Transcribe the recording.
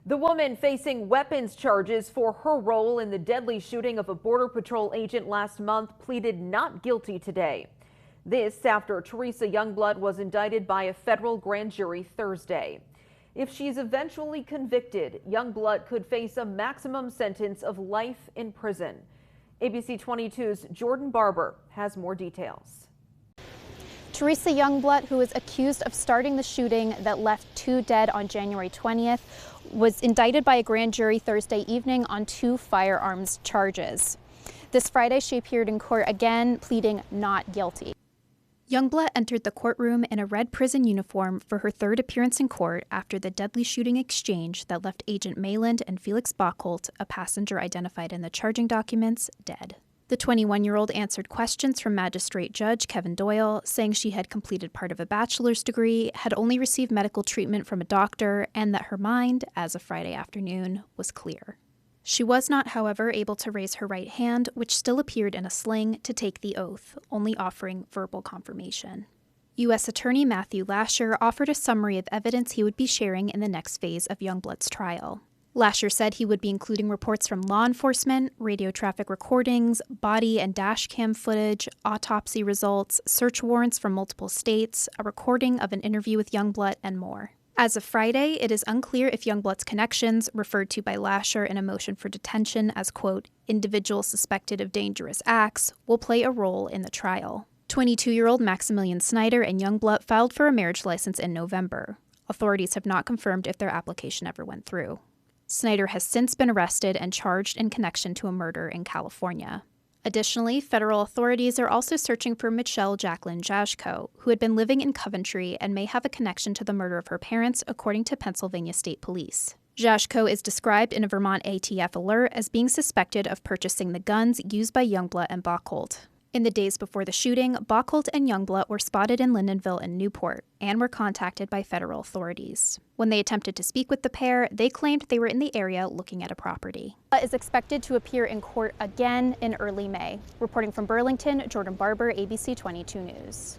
The woman facing weapons charges for her role in the deadly shooting of a Border Patrol agent last month pleaded not guilty today. This after Teresa Youngblut was indicted by a federal grand jury Thursday. If she's eventually convicted, Youngblut could face a maximum sentence of life in prison. ABC 22's Jordan Barber has more details. Teresa Youngblut, who is accused of starting the shooting that left 2 dead on January 20th, was indicted by a grand jury Thursday evening on 2 firearms charges. This Friday, she appeared in court again, pleading not guilty. Youngblut entered the courtroom in a red prison uniform for her 3rd appearance in court after the deadly shooting exchange that left Agent Maland and Felix Bauckholt, a passenger identified in the charging documents, dead. The 21-year-old answered questions from Magistrate Judge Kevin Doyle, saying she had completed part of a bachelor's degree, had only received medical treatment from a doctor, and that her mind, as of Friday afternoon, was clear. She was not, however, able to raise her right hand, which still appeared in a sling, to take the oath, only offering verbal confirmation. U.S. Attorney Matthew Lasher offered a summary of evidence he would be sharing in the next phase of Youngblut's trial. Lasher said he would be including reports from law enforcement, radio traffic recordings, body and dash cam footage, autopsy results, search warrants from multiple states, a recording of an interview with Youngblut, and more. As of Friday, it is unclear if Youngblut's connections, referred to by Lasher in a motion for detention as, quote, individuals suspected of dangerous acts, will play a role in the trial. 22-year-old Maximilian Snyder and Youngblut filed for a marriage license in November. Authorities have not confirmed if their application ever went through. Snyder has since been arrested and charged in connection to a murder in California. Additionally, federal authorities are also searching for Michelle Jacqueline Jaschko, who had been living in Coventry and may have a connection to the murder of her parents, according to Pennsylvania State Police. Jaschko is described in a Vermont ATF alert as being suspected of purchasing the guns used by Youngblut and Bauckholt. In the days before the shooting, Bauckholt and Youngblut were spotted in Lyndonville and Newport and were contacted by federal authorities. When they attempted to speak with the pair, they claimed they were in the area looking at a property. Is expected to appear in court again in early May. Reporting from Burlington, Jordan Barber, ABC 22 News.